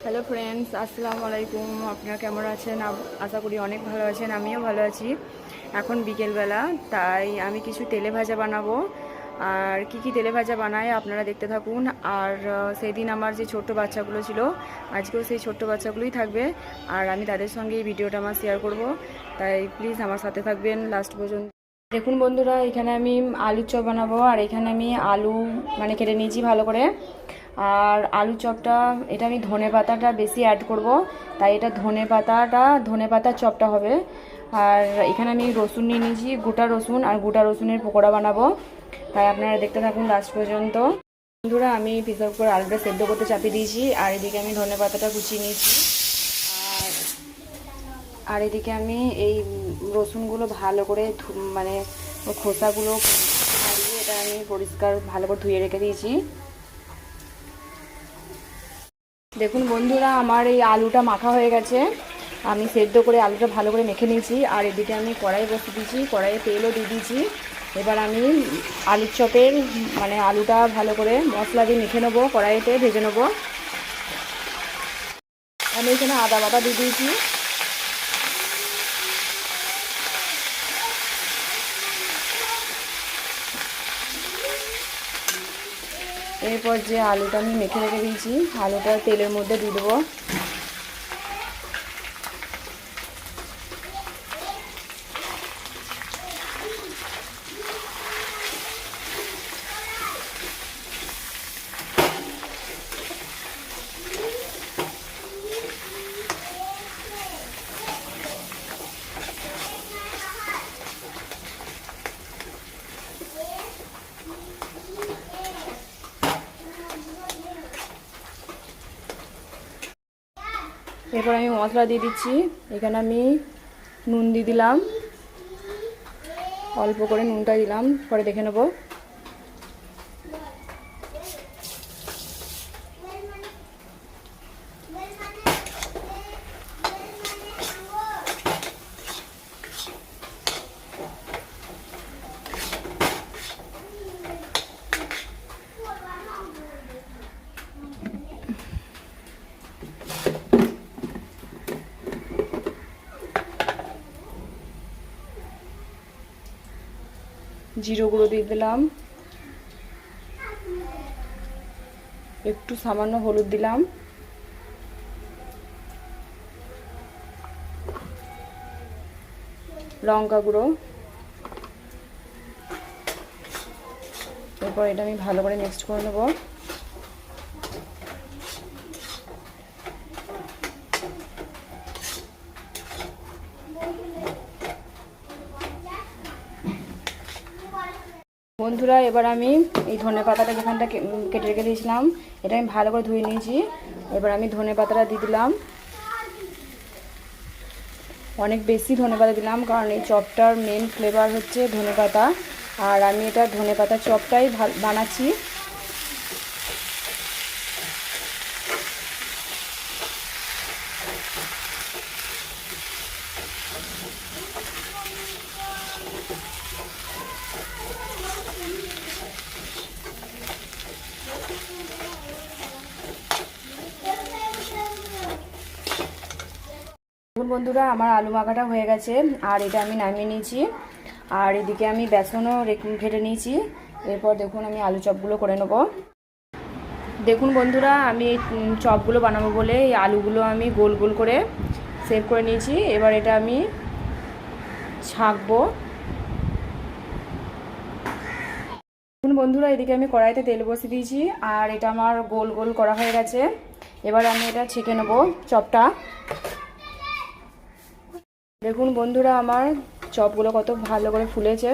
Hello friends, আসসালামু আলাইকুম। আপনারা কেমন আছেন? আশা করি অনেক ভালো আছেন। আমিও ভালো আছি। এখন বিকেলবেলা, তাই আমি কিছু তেলে ভাজা বানাবো। আর কি তেলে ভাজা বানায় আপনারা দেখতে থাকুন। আর সেদিন আমার যে ছোট্ট বাচ্চাগুলো ছিল, আজকেও সেই ছোট্ট বাচ্চাগুলোই থাকবে। আর আমি তাদের সঙ্গে এই ভিডিওটা আমার শেয়ার করব, তাই প্লিজ আমার সাথে থাকবেন লাস্ট পর্যন্ত। দেখুন বন্ধুরা, এখানে আমি আলুর চপ বানাবো। আর এখানে আমি আলু কেটে নিয়েছি ভালো করে। আর আলু চপটা, এটা আমি ধনে পাতাটা বেশি অ্যাড করব, তাই এটা ধনে পাতার চপটা হবে। আর এখানে আমি রসুন নিয়ে নিয়েছি, গোটা রসুন, আর গোটা রসুনের পকোড়া বানাবো। তাই আপনারা দেখতে থাকুন লাস্ট পর্যন্ত। বন্ধুরা, আমি প্রেসার কুকারে আলুটা সেদ্ধ করতে চাপিয়ে দিয়েছি। আর এদিকে আমি ধনে পাতাটা কুচিয়ে নিয়েছি। আর আর এদিকে আমি এই রসুনগুলো ভালো করে খোসাগুলো ছাড়িয়ে এটা আমি পরিষ্কার ভালো করে ধুয়ে রেখে দিয়েছি। দেখুন বন্ধুরা, আমার এই আলুটা মাখা হয়ে গেছে। আমি সেদ্ধ করে আলুটা ভালো করে মেখে নিয়েছি। আর এদিকে আমি কড়াই বসিয়ে দিয়েছি, কড়াইয়ে তেলও দিয়ে দিয়েছি। এবার আমি আলুর চপের আলুটা ভালো করে মশলা দিয়ে মেখে নেবো, কড়াইতে ভেজে নেবো। আমি এখানে আদা বাটা দিয়ে দিয়েছি। এরপর যে আলুটা আমি মেখে রেখে দিয়েছি, আলুটা তেলের মধ্যে দিয়ে দেবো। এরপর আমি মশলা দিয়ে দিচ্ছি। এখানে আমি নুন দিয়ে দিলাম, অল্প করে নুনটা দিলাম, পরে দেখে নেব। জিরে গুঁড়ো দিয়ে দিলাম, একটু সামান্য হলুদ দিলাম, লঙ্কা গুঁড়ো। এরপর এটা আমি ভালো করে মিক্সড করে নেব। বন্ধুরা, এবার আমি এই ধনে পাতাটা যেখানটা কেটে রেখে দিয়েছিলাম, এটা আমি ভালো করে ধুয়ে নিয়েছি। এবার আমি ধনে পাতাটা দিয়ে দিলাম, অনেক বেশি ধনে পাতা দিলাম, কারণ এই চপটার মেন ফ্লেভার হচ্ছে ধনে পাতা। আর আমি এটা ধনে পাতার চপটাই বানাচ্ছি। দেখুন বন্ধুরা, আমার আলু মাখাটা হয়ে গেছে। আর এটা আমি নামিয়ে নিয়েছি। আর এদিকে আমি বেসনও ঘেটে নিয়েছি। এরপর দেখুন আমি আলু চপগুলো করে নেব। দেখুন বন্ধুরা, আমি এই চপগুলো বানাবো বলে এই আলুগুলো আমি গোল গোল করে সেভ করে নিয়েছি। এবার এটা আমি ছাঁকবো। দেখুন বন্ধুরা, এদিকে আমি কড়াইতে তেল বসিয়ে দিয়েছি। আর এটা আমার গোল গোল করা হয়ে গেছে। এবার আমি এটা ছেঁকে নেব চপটা। দেখুন বন্ধুরা, আমার চপগুলো কত ভালো করে ফুলেছে।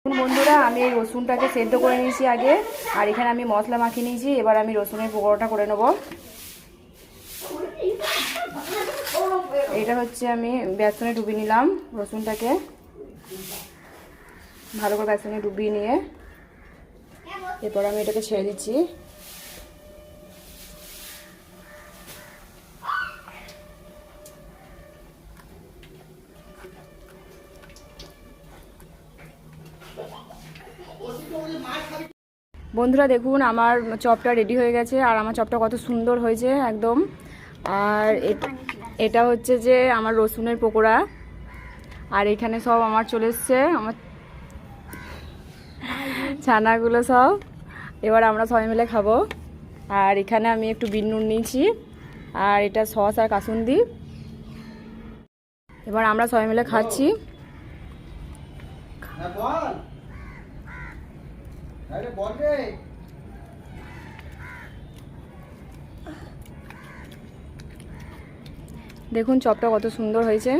বন্ধুরা, আমি এই রসুনটাকে সেদ্ধ করে নিয়েছি আগে। আর এখানে আমি মশলা মাখিয়ে নিয়েছি। এবার আমি রসুনের পকোড়াটা করে নেব। এটা হচ্ছে আমি বেসনে ডুবিয়ে নিলাম রসুনটাকে, ভালো করে বেসনে ডুবিয়ে নিয়ে এরপর আমি এটাকে ছেড়ে দিচ্ছি। বন্ধুরা দেখুন আমার চপটা রেডি হয়ে গেছে, আর আমার চপটা কত সুন্দর হয়েছে একদম। আর এটা হচ্ছে যে আমার রসুনের পকোড়া, আর এখানে সব আমার চলে এসছে আমার ছানাগুলো সব। এবার আমরা সবাই মিলে খাবো। আর এখানে আমি একটু বিট নুন নিয়েছি, আর এটা সস আর কাসুন্দি। এবার আমরা সবাই মিলে খাচ্ছি। দেখুন চপটা কত সুন্দর হয়েছে।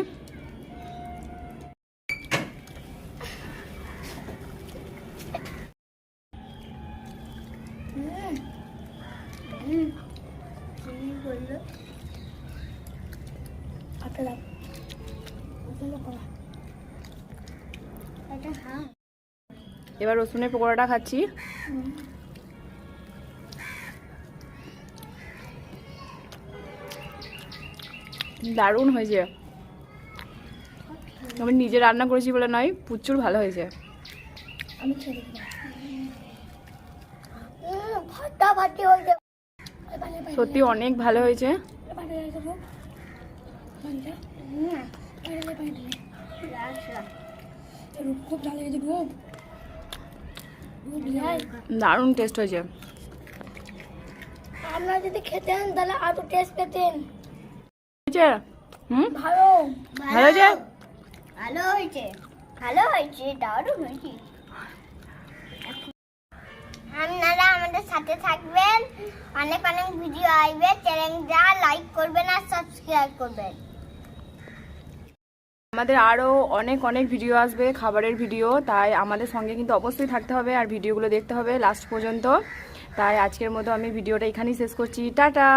এবার রসুনের পকোড়াটা খাচ্ছি। দারুণ হয়েছে। আমি নিজে রান্না করেছি বলে নয়, প্রচুর ভালো হয়েছে। সত্যি অনেক ভালো হয়েছে। দারুণ টেস্ট হয়েছে। আপনারা যদি খেতেন তাহলে আরো টেস্ট পেতেন। ভালো হয়েছে, ভালো হয়েছে, ভালো হয়েছে, দারুণ হয়েছে। আপনারা আমাদের সাথে থাকবেন, অনেক অনেক ভিডিও আসবে, চ্যানেলটা লাইক করবেন আর সাবস্ক্রাইব করবেন। আমাদের আরও অনেক অনেক ভিডিও আসবে, খাবারের ভিডিও, তাই আমাদের সঙ্গে কিন্তু অবশ্যই থাকতে হবে আর ভিডিওগুলো দেখতে হবে লাস্ট পর্যন্ত। তাই আজকের মতো আমি ভিডিওটা এখানেই শেষ করছি। টাটা।